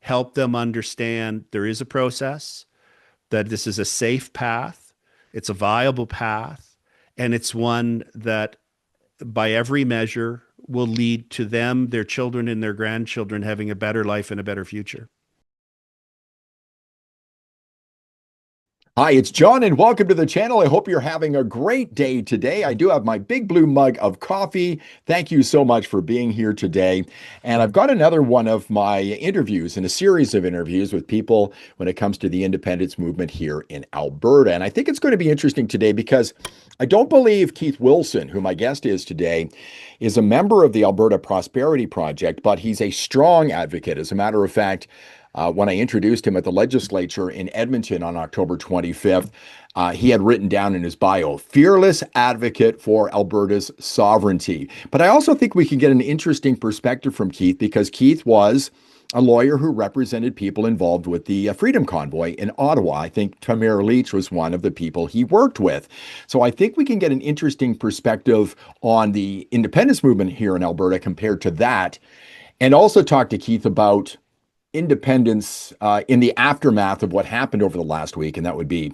help them understand there is a process, that this is a safe path, it's a viable path, and it's one that, by every measure, will lead to them, their children, and their grandchildren having a better life and a better future. Hi, it's John, and welcome to the channel. I hope you're having a great day today. I do have my big blue mug of coffee. Thank you so much for being here today. And I've got another one of my interviews in a series of interviews with people when it comes to the independence movement here in Alberta. And I think it's going to be interesting today because I don't believe Keith Wilson, who my guest is today, is a member of the Alberta Prosperity Project, but he's a strong advocate. As a matter of fact, when I introduced him at the legislature in Edmonton on October 25th, he had written down in his bio, fearless advocate for Alberta's sovereignty. But I also think we can get an interesting perspective from Keith because Keith was a lawyer who represented people involved with the Freedom Convoy in Ottawa. I think Tamir Leach was one of the people he worked with. So I think we can get an interesting perspective on the independence movement here in Alberta compared to that. And also talk to Keith about independence in the aftermath of what happened over the last week, and that would be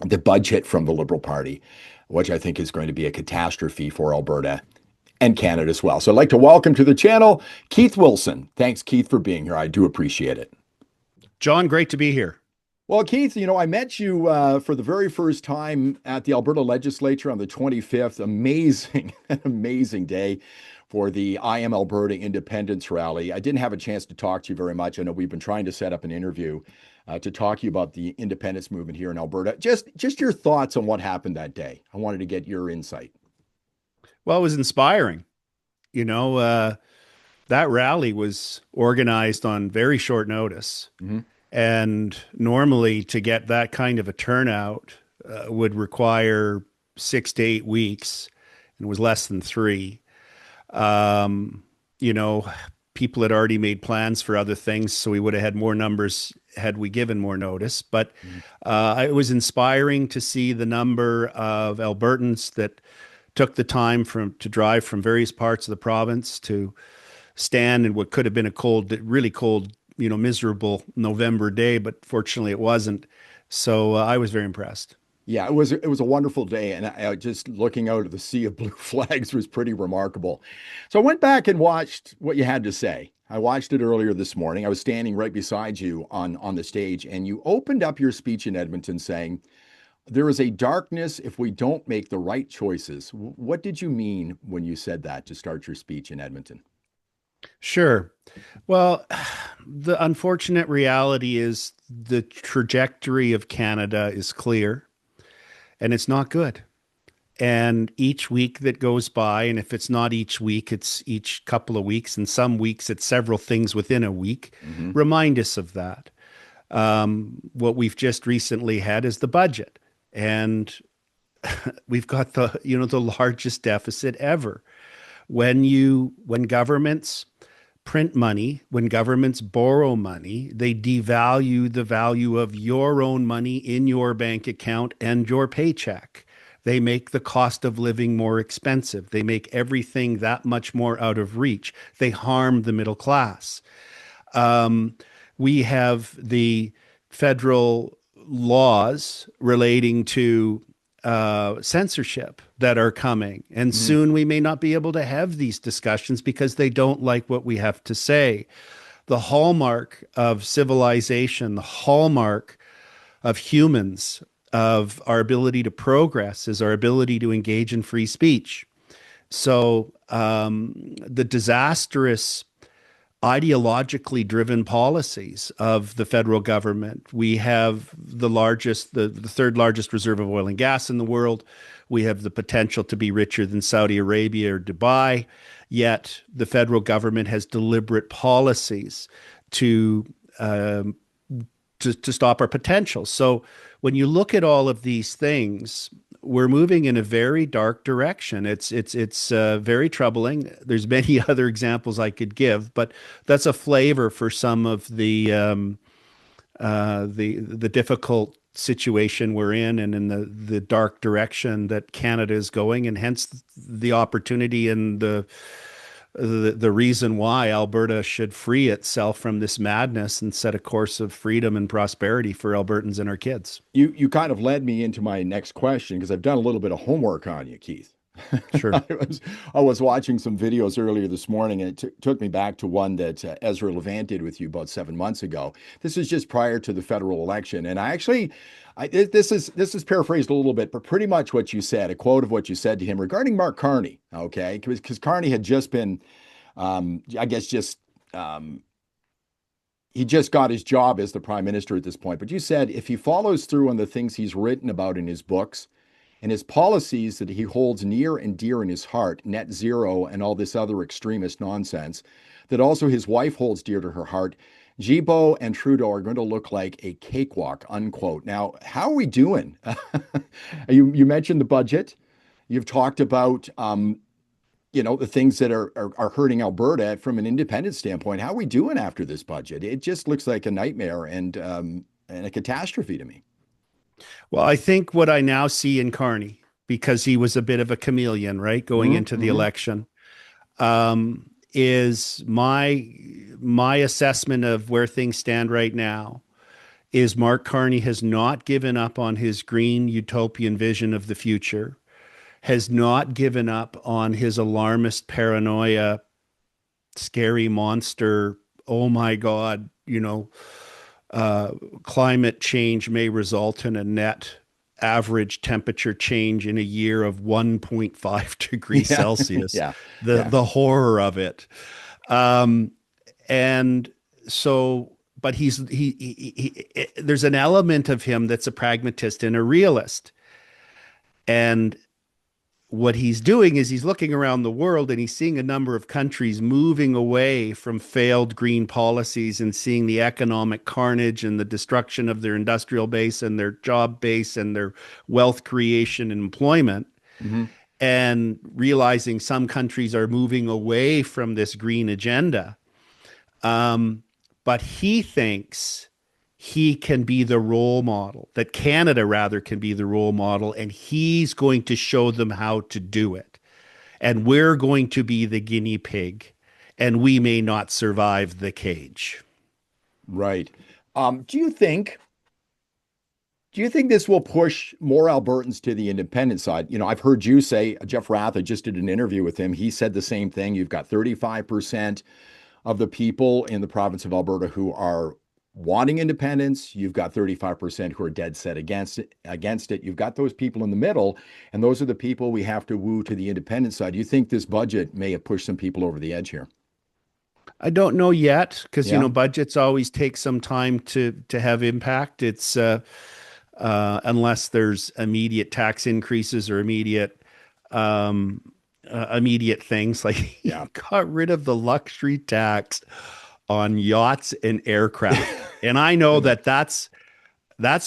the budget from the Liberal Party, which I think is going to be a catastrophe for Alberta and Canada as well. So I'd like to welcome to the channel Keith Wilson. Thanks, Keith, for being here. I do appreciate it. John, great to be here. Well, Keith, I met you for the very first time at the Alberta Legislature on the 25th. Amazing, amazing day for the I Am Alberta Independence Rally. I didn't have a chance to talk to you very much. I know we've been trying to set up an interview to talk to you about the independence movement here in Alberta. Just your thoughts on what happened that day. I wanted to get your insight. Well, it was inspiring. That rally was organized on very short notice. Mm-hmm. And normally to get that kind of a turnout would require 6 to 8 weeks, and it was less than 3. People had already made plans for other things, so we would have had more numbers had we given more notice. But it was inspiring to see the number of Albertans that took the time to drive from various parts of the province to stand in what could have been a cold, really cold, miserable November day, but fortunately it wasn't. So I was very impressed. Yeah, it was a wonderful day, and I just looking out at the sea of blue flags was pretty remarkable. So I went back and watched what you had to say. I watched it earlier this morning. I was standing right beside you on the stage, and you opened up your speech in Edmonton saying, "There is a darkness if we don't make the right choices." What did you mean when you said that to start your speech in Edmonton? Sure. Well, the unfortunate reality is the trajectory of Canada is clear, and it's not good. And each week that goes by, and if it's not each week, it's each couple of weeks, and some weeks it's several things within a week, remind us of that. What we've just recently had is the budget, and we've got the largest deficit ever. When governments print money, when governments borrow money, they devalue the value of your own money in your bank account and your paycheck. They make the cost of living more expensive. They make everything that much more out of reach. They harm the middle class. We have the federal laws relating to censorship that are coming. And soon we may not be able to have these discussions because they don't like what we have to say. The hallmark of civilization, the hallmark of humans, of our ability to progress is our ability to engage in free speech. So the disastrous ideologically driven policies of the federal government. We have the third largest reserve of oil and gas in the world. We have the potential to be richer than Saudi Arabia or Dubai. Yet the federal government has deliberate policies to stop our potential. So when you look at all of these things, we're moving in a very dark direction. It's very troubling. There's many other examples I could give, but that's a flavor for some of the difficult situation we're in, and in the dark direction that Canada is going, and hence the opportunity and the the reason why Alberta should free itself from this madness and set a course of freedom and prosperity for Albertans and our kids. You kind of led me into my next question because I've done a little bit of homework on you, Keith. Sure. I was watching some videos earlier this morning, and it took me back to one that Ezra Levant did with you about 7 months ago. This is just prior to the federal election, and this is paraphrased a little bit, but pretty much what you said, a quote of what you said to him regarding Mark Carney. Okay, because Carney had just been, I guess, he just got his job as the prime minister at this point. But you said if he follows through on the things he's written about in his books and his policies that he holds near and dear in his heart, net zero and all this other extremist nonsense, that also his wife holds dear to her heart, Gibault and Trudeau are going to look like a cakewalk, unquote. Now, how are we doing? You mentioned the budget. You've talked about the things that are hurting Alberta from an independent standpoint. How are we doing after this budget? It just looks like a nightmare and a catastrophe to me. Well, I think what I now see in Carney, because he was a bit of a chameleon, right, going into the election, is my assessment of where things stand right now is Mark Carney has not given up on his green utopian vision of the future, has not given up on his alarmist paranoia, scary monster, oh my God, climate change may result in a net average temperature change in a year of 1.5 degrees Celsius. The horror of it. And so, but there's an element of him that's a pragmatist and a realist. And what he's doing is he's looking around the world and he's seeing a number of countries moving away from failed green policies and seeing the economic carnage and the destruction of their industrial base and their job base and their wealth creation and employment, and realizing some countries are moving away from this green agenda. But he thinks he can be the role model, that Canada rather can be the role model, and he's going to show them how to do it. And we're going to be the guinea pig, and we may not survive the cage. Right. Do you think this will push more Albertans to the independent side? I've heard you say, Jeff Rath, I just did an interview with him. He said the same thing. You've got 35% of the people in the province of Alberta who are wanting independence. You've got 35% who are dead set against it. You've got those people in the middle, and those are the people we have to woo to the independent side. Do you think this budget may have pushed some people over the edge here? I don't know yet, because budgets always take some time to have impact. It's unless there's immediate tax increases or immediate things like he got rid of the luxury tax on yachts and aircraft. And I know that's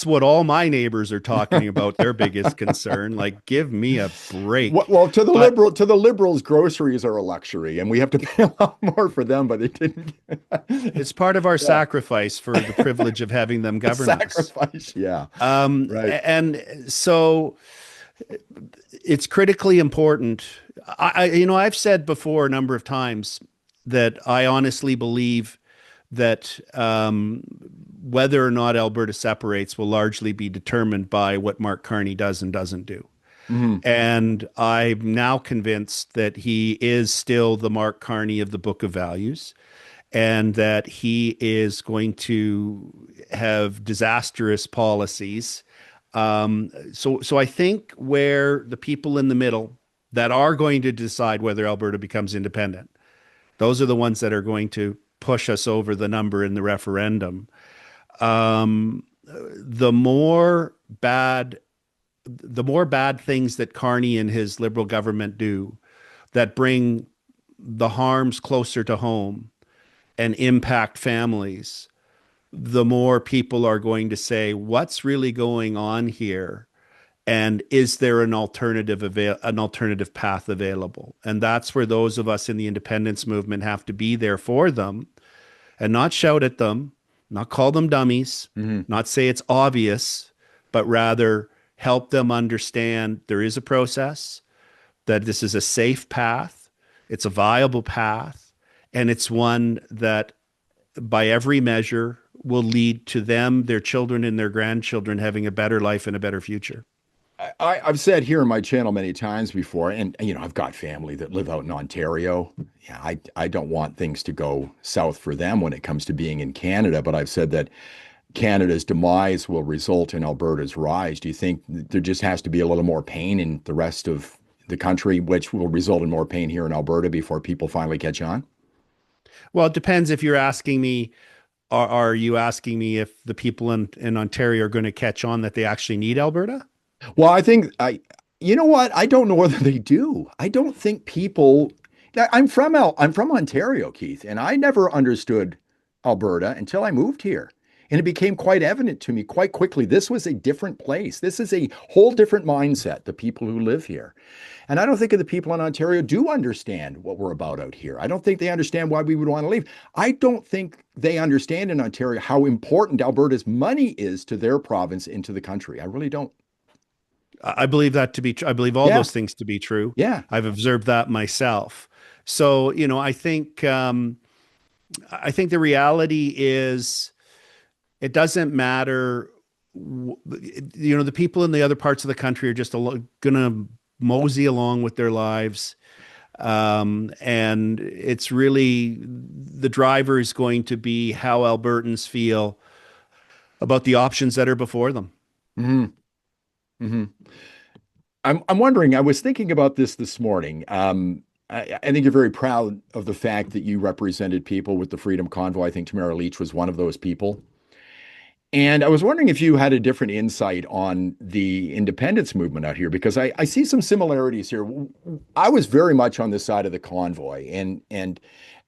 what all my neighbors are talking about, their biggest concern. Like, give me a break. Well, to the liberals, groceries are a luxury, and we have to pay a lot more for them, but it didn't. It's part of our sacrifice for the privilege of having them govern us. Sacrifice, yeah. Right. And so it's critically important. I've said before a number of times that I honestly believe that whether or not Alberta separates will largely be determined by what Mark Carney does and doesn't do. And I'm now convinced that he is still the Mark Carney of the Book of Values, and that he is going to have disastrous policies. So I think where the people in the middle that are going to decide whether Alberta becomes independent, those are the ones that are going to push us over the number in the referendum. The more bad things that Carney and his Liberal government do that bring the harms closer to home and impact families, the more people are going to say, what's really going on here? And is there an alternative path available? And that's where those of us in the independence movement have to be there for them and not shout at them, not call them dummies, not say it's obvious, but rather help them understand there is a process, that this is a safe path. It's a viable path, and it's one that, by every measure, will lead to them, their children, and their grandchildren having a better life and a better future. I've said here on my channel many times before, and I've got family that live out in Ontario. Yeah, I don't want things to go south for them when it comes to being in Canada, but I've said that Canada's demise will result in Alberta's rise. Do you think there just has to be a little more pain in the rest of the country, which will result in more pain here in Alberta before people finally catch on? Well, it depends. If you're asking me, are you asking me if the people in Ontario are going to catch on that they actually need Alberta? Well, you know what? I don't know whether they do. I don't think people. I'm from Ontario, Keith, and I never understood Alberta until I moved here. And it became quite evident to me quite quickly. This was a different place. This is a whole different mindset, the people who live here. And I don't think the people in Ontario do understand what we're about out here. I don't think they understand why we would want to leave. I don't think they understand in Ontario how important Alberta's money is to their province and to the country. I really don't. I believe that to be true. I believe all Yeah. those things to be true. Yeah. I've observed that myself. So, I think the reality is it doesn't matter. The people in the other parts of the country are just going to mosey along with their lives. And it's really the driver is going to be how Albertans feel about the options that are before them. Hmm. Hmm. I'm wondering, I was thinking about this morning. I think you're very proud of the fact that you represented people with the Freedom Convoy. I think Tamara Leach was one of those people. And I was wondering if you had a different insight on the independence movement out here, because I see some similarities here. I was very much on the side of the convoy,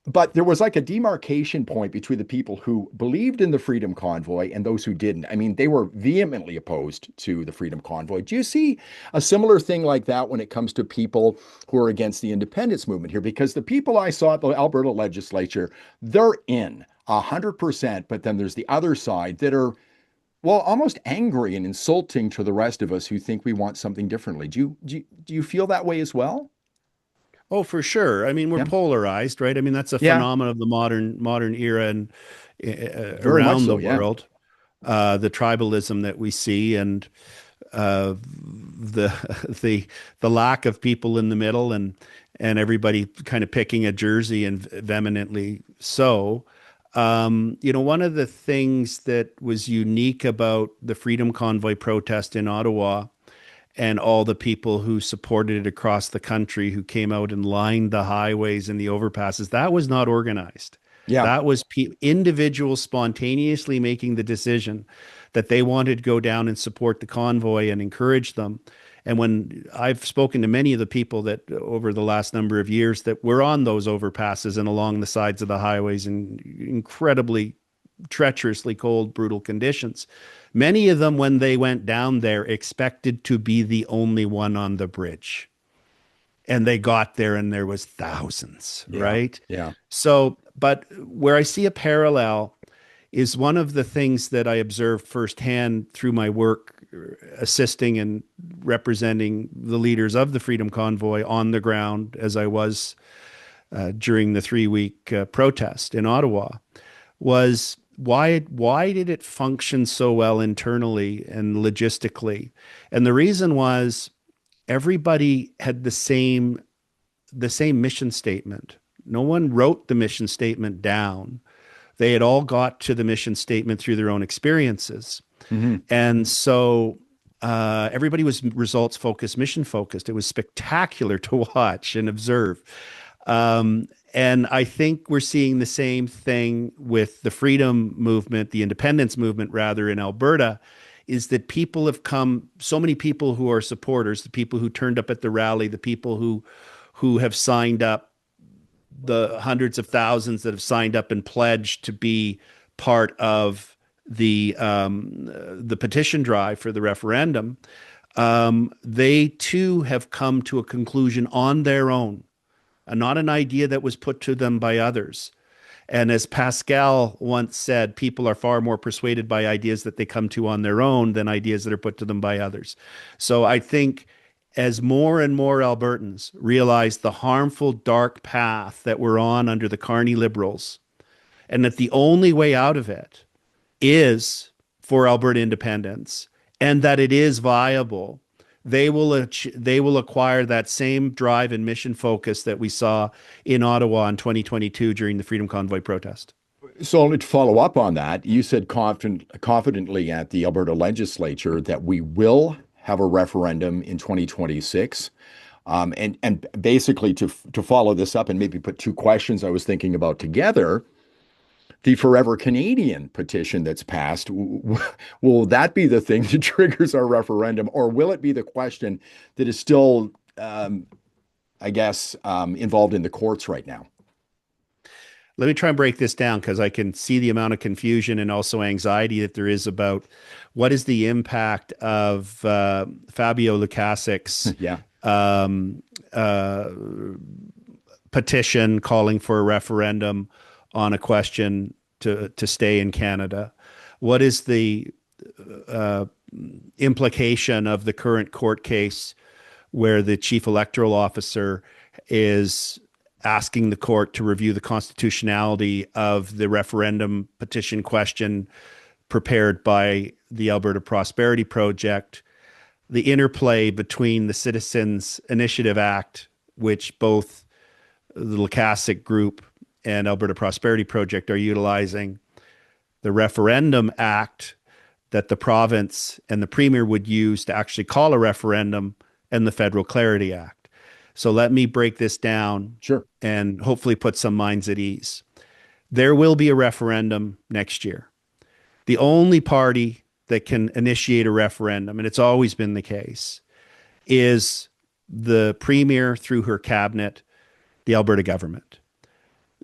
but there was like a demarcation point between the people who believed in the Freedom Convoy and those who didn't. I mean, they were vehemently opposed to the Freedom Convoy. Do you see a similar thing like that when it comes to people who are against the independence movement here? Because the people I saw at the Alberta legislature, they're in 100%, but then there's the other side that are, well, almost angry and insulting to the rest of us who think we want something differently. Do you feel that way as well? Oh, for sure. I mean, we're Yeah. polarized, right? I mean, that's a Yeah, phenomenon of the modern era and very much around the so. Yeah. world. The tribalism that we see, and the the lack of people in the middle, and everybody kind of picking a jersey, and vehemently so. One of the things that was unique about the Freedom Convoy protest in Ottawa, and all the people who supported it across the country, who came out and lined the highways and the overpasses, that was not organized. Yeah. That was individuals spontaneously making the decision that they wanted to go down and support the convoy and encourage them. And when I've spoken to many of the people that over the last number of years that were on those overpasses and along the sides of the highways in incredibly treacherously cold, brutal conditions, many of them, when they went down there, expected to be the only one on the bridge. And they got there and there was thousands, Yeah. right? Yeah. So, but where I see a parallel is one of the things that I observed firsthand through my work assisting and representing the leaders of the Freedom Convoy on the ground, as I was during the 3-week protest in Ottawa, was why did it function so well internally and logistically? And the reason was everybody had the same mission statement. No one wrote the mission statement down. They had all got to the mission statement through their own experiences. Hmm. And so everybody was results focused, mission focused. It was spectacular to watch and observe. And I think we're seeing the same thing with the freedom movement, the independence movement, rather, in Alberta, is that people have come, so many people who are supporters, the people who turned up at the rally, the people who have signed up, the hundreds of thousands that have signed up and pledged to be part of the petition drive for the referendum. They too have come to a conclusion on their own, not an idea that was put to them by others. And as Pascal once said, people are far more persuaded by ideas that they come to on their own than ideas that are put to them by others. So I think as more and more Albertans realize the harmful, dark path that we're on under the Carney Liberals, and that the only way out of it is for Alberta independence, and that it is viable, they will acquire that same drive and mission focus that we saw in Ottawa in 2022 during the Freedom Convoy protest. So only to follow up on that, you said confidently at the Alberta legislature that we will have a referendum in 2026. And basically to follow this up and maybe put two questions I was thinking about together, the Forever Canadian petition that's passed, will that be the thing that triggers our referendum, or will it be the question that is still, involved in the courts right now? Let me try and break this down, because I can see the amount of confusion and also anxiety that there is about what is the impact of Fabio Lukaszyk's Yeah. Petition calling for a referendum on a question to stay in Canada. What is the implication of the current court case where the chief electoral officer is asking the court to review the constitutionality of the referendum petition question prepared by the Alberta Prosperity Project, the interplay between the Citizens Initiative Act, which both the Lukaszuk Group and Alberta Prosperity Project are utilizing, the Referendum Act that the province and the Premier would use to actually call a referendum, and the Federal Clarity Act. So let me break this down. Sure. And hopefully put some minds at ease. There will be a referendum next year. The only party that can initiate a referendum, and it's always been the case, is the Premier through her cabinet, the Alberta government.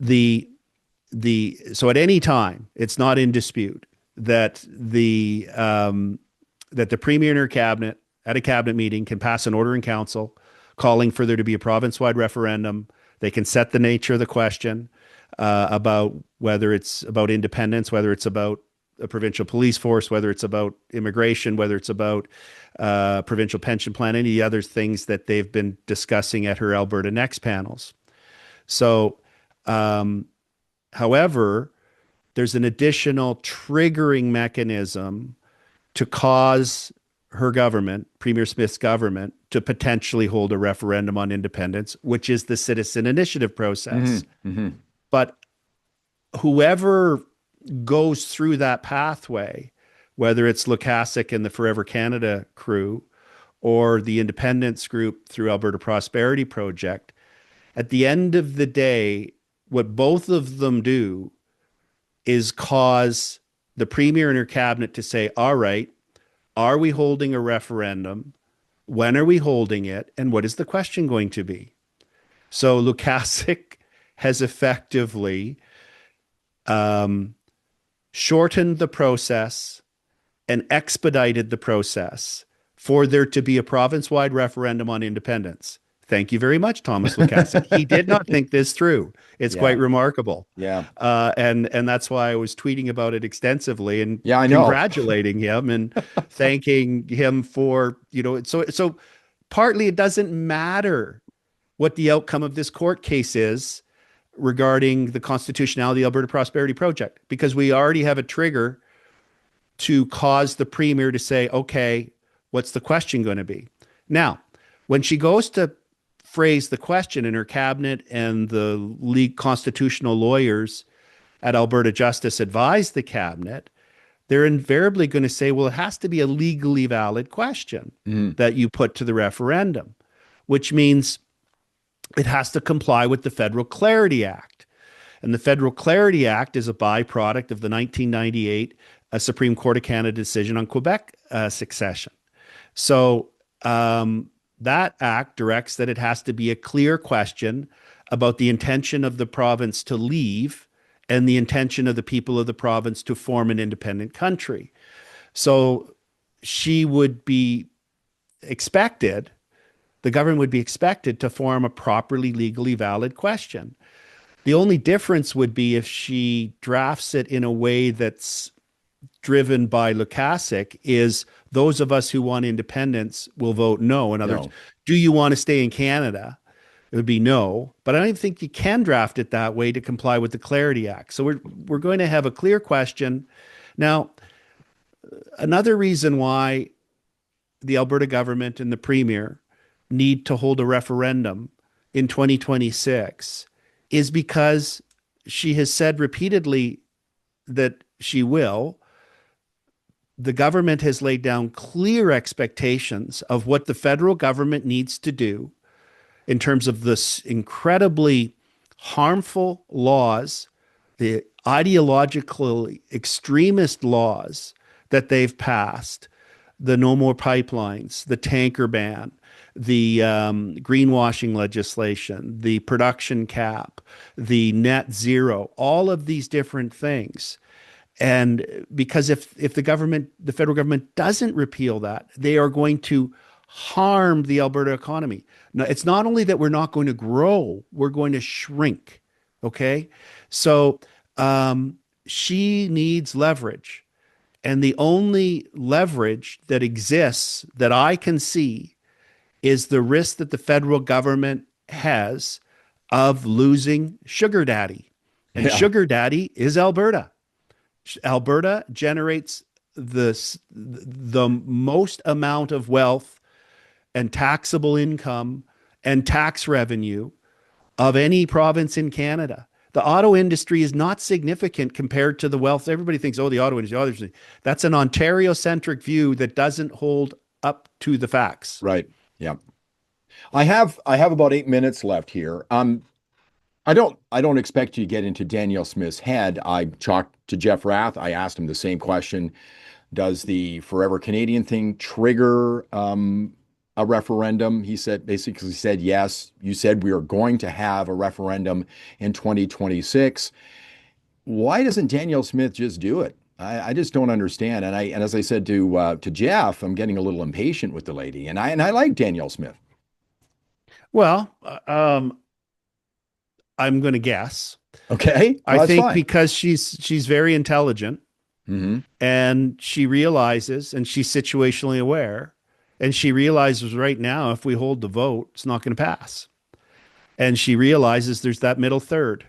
So at any time, it's not in dispute that the Premier and her cabinet at a cabinet meeting can pass an order in council calling for there to be a province-wide referendum. They can set the nature of the question about whether it's about independence, whether it's about a provincial police force, whether it's about immigration, whether it's about provincial pension plan, any of the other things that they've been discussing at her Alberta Next panels. So, however, there's an additional triggering mechanism to cause her government, Premier Smith's government, to potentially hold a referendum on independence, which is the citizen initiative process. Mm-hmm. Mm-hmm. But whoever goes through that pathway, whether it's Lukaszuk and the Forever Canada crew or the independence group through Alberta Prosperity Project, at the end of the day, what both of them do is cause the Premier and her cabinet to say, all right, are we holding a referendum? When are we holding it? And what is the question going to be? So Lukaszuk has effectively shortened the process and expedited the process for there to be a province-wide referendum on independence. Thank you very much, Thomas Lukaszuk. He did not think this through. It's quite remarkable. Yeah. And that's why I was tweeting about it extensively and I know. Congratulating him and thanking him for, so partly it doesn't matter what the outcome of this court case is regarding the constitutionality of the Alberta Prosperity Project, because we already have a trigger to cause the Premier to say, okay, what's the question going to be? Now, when she goes to phrase the question in her cabinet and the league constitutional lawyers at Alberta Justice advise the cabinet, they're invariably going to say, well, it has to be a legally valid question that you put to the referendum, which means it has to comply with the Federal Clarity Act. And the Federal Clarity Act is a byproduct of the 1998 Supreme Court of Canada decision on Quebec succession. So that act directs that it has to be a clear question about the intention of the province to leave and the intention of the people of the province to form an independent country. So she would be expected, the government would be expected to form a properly legally valid question. The only difference would be if she drafts it in a way that's driven by Lukasik is those of us who want independence will vote no. In other words, No. do you want to stay in Canada? It would be no, but I don't think you can draft it that way to comply with the Clarity Act. So we're going to have a clear question. Now, another reason why the Alberta government and the premier need to hold a referendum in 2026 is because she has said repeatedly that she will. The government has laid down clear expectations of what the federal government needs to do in terms of this incredibly harmful laws, the ideologically extremist laws that they've passed, the no more pipelines, the tanker ban, the greenwashing legislation, the production cap, the net zero, all of these different things. And because if the federal government doesn't repeal that, they are going to harm the Alberta economy. Now, it's not only that we're not going to grow, we're going to shrink. Okay. So she needs leverage. And the only leverage that exists that I can see is the risk that the federal government has of losing Sugar Daddy. And Yeah. Sugar Daddy is Alberta. Alberta generates the most amount of wealth and taxable income and tax revenue of any province in Canada. The auto industry is not significant compared to the wealth. Everybody thinks, oh, the auto industry. That's an Ontario-centric view that doesn't hold up to the facts. Right. Yeah. I have about 8 minutes left here. I don't expect you to get into Danielle Smith's head. I talked to Jeff Rath. I asked him the same question. Does the Forever Canadian thing trigger a referendum? He basically said yes. You said we are going to have a referendum in 2026. Why doesn't Danielle Smith just do it? I just don't understand. And as I said to Jeff, I'm getting a little impatient with the lady. And I like Danielle Smith. Well, I'm going to guess. Okay, I well, that's think fine. because she's very intelligent Hmm. and she realizes and she's situationally aware and she realizes right now if we hold the vote, it's not going to pass. And she realizes there's that middle third,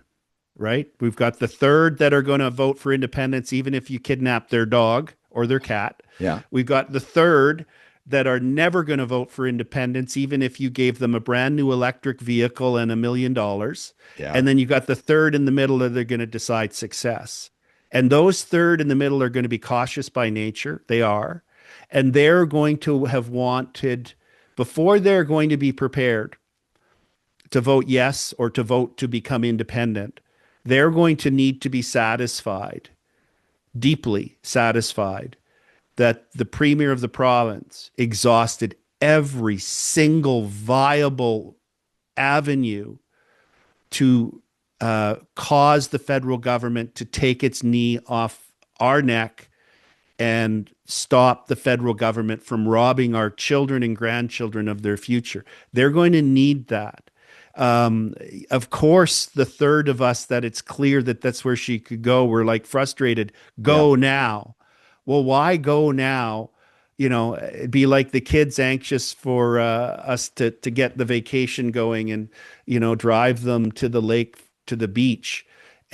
right? We've got the third that are going to vote for independence even if you kidnap their dog or their cat. Yeah, We've got the third that are never going to vote for independence, even if you gave them a brand new electric vehicle and $1 million. yeah. And then you got the third in the middle that they're going to decide success. And those third in the middle are going to be cautious by nature. They are. And they're going to have wanted, before they're going to be prepared to vote yes or to vote to become independent, they're going to need to be satisfied, deeply satisfied, that the premier of the province exhausted every single viable avenue to cause the federal government to take its knee off our neck and stop the federal government from robbing our children and grandchildren of their future. They're going to need that. Of course, the third of us that it's clear that that's where she could go, we're like frustrated. Yeah. Go now. Well, why go now? You know, it'd be like the kids anxious for us to get the vacation going and, you know, drive them to the lake, to the beach.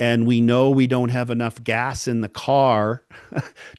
And we know we don't have enough gas in the car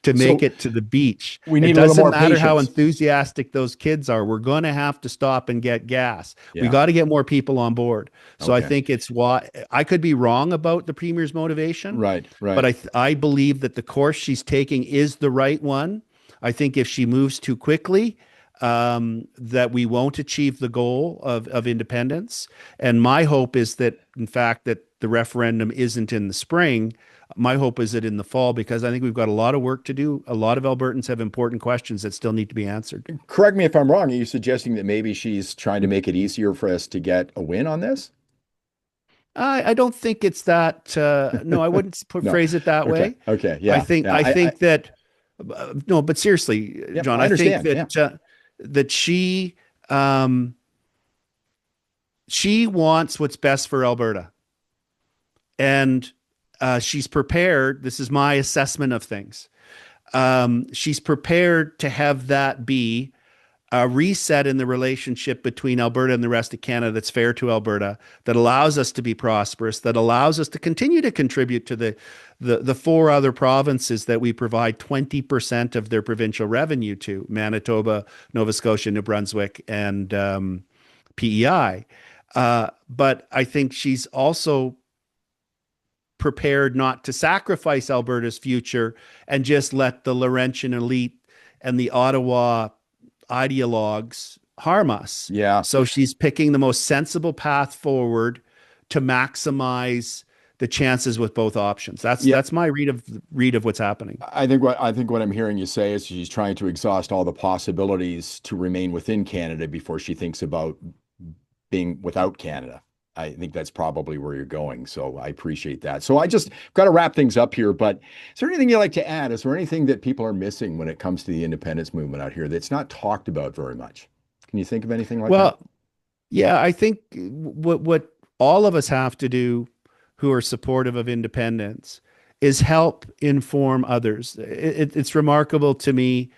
to make So it to the beach. we It need a little doesn't more matter how patience. enthusiastic those kids are. We're going to have to stop and get gas. We Yeah. got to get more people on board. So I Okay. think it's why I could be wrong about the premier's motivation, Right. but Right. I believe that the course she's taking is the right one. I think if she moves too quickly, that we won't achieve the goal of independence. And my hope is that, in fact, that the referendum isn't in the spring. My hope is that in the fall, because I think we've got a lot of work to do. A lot of Albertans have important questions that still need to be answered. Correct me if I'm wrong. Are you suggesting that maybe she's trying to make it easier for us to get a win on this? I don't think it's that. No, I wouldn't No. phrase it that Okay. way. Okay. I Yeah. think Yeah. I think that no, but seriously, Yeah. John, I I think understand. Yeah. that she wants what's best for Alberta, and she's prepared. This is my assessment of things. She's prepared to have that be a reset in the relationship between Alberta and the rest of Canada that's fair to Alberta, that allows us to be prosperous, that allows us to continue to contribute to the four other provinces that we provide 20% of their provincial revenue to: Manitoba, Nova Scotia, New Brunswick, and PEI. But I think she's also prepared not to sacrifice Alberta's future and just let the Laurentian elite and the Ottawa ideologues harm us. Yeah. So she's picking the most sensible path forward to maximize the chances with both options. Yeah. That's my read of what's happening. I think what I'm hearing you say is she's trying to exhaust all the possibilities to remain within Canada before she thinks about being without Canada. I think that's probably where you're going. So I appreciate that. So I just got to wrap things up here, but is there anything you'd like to add? Is there anything that people are missing when it comes to the independence movement out here that's not talked about very much? Can you think of anything like that? Well, yeah, I think what all of us have to do who are supportive of independence is help inform others. It's remarkable to me.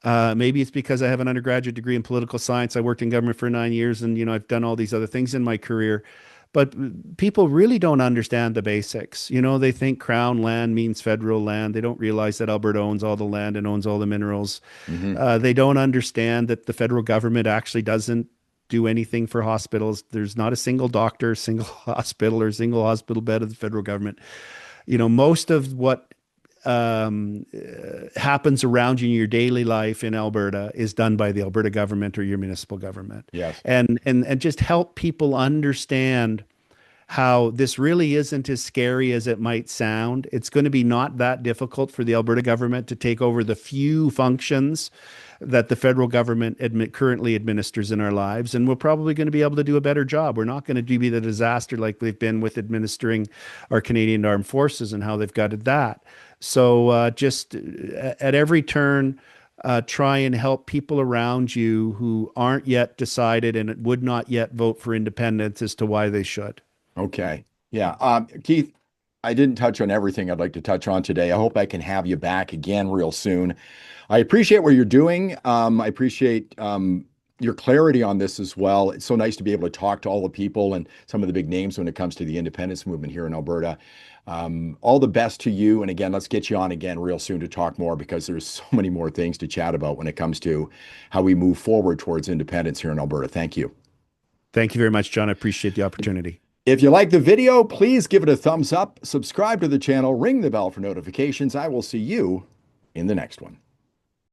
Maybe it's because I have an undergraduate degree in political science. I worked in government for 9 years, and I've done all these other things in my career. But people really don't understand the basics. They think crown land means federal land. They don't realize that Alberta owns all the land and owns all the minerals. Hmm. They don't understand that the federal government actually doesn't do anything for hospitals. There's not a single doctor, single hospital, or single hospital bed of the federal government. Most of what happens around you in your daily life in Alberta is done by the Alberta government or your municipal government. Yes. And just help people understand how this really isn't as scary as it might sound. It's going to be not that difficult for the Alberta government to take over the few functions that the federal government currently administers in our lives, and we're probably going to be able to do a better job. We're not going to be the disaster like they've been with administering our Canadian Armed Forces and how they've gutted that. So just at every turn, try and help people around you who aren't yet decided and would not yet vote for independence as to why they should. Okay. Yeah. Keith, I didn't touch on everything I'd like to touch on today. I hope I can have you back again real soon. I appreciate what you're doing. I appreciate your clarity on this as well. It's so nice to be able to talk to all the people and some of the big names when it comes to the independence movement here in Alberta. All the best to you. And again, let's get you on again real soon to talk more, because there's so many more things to chat about when it comes to how we move forward towards independence here in Alberta. Thank you. Thank you very much, John. I appreciate the opportunity. If you like the video, please give it a thumbs up, subscribe to the channel, ring the bell for notifications. I will see you in the next one.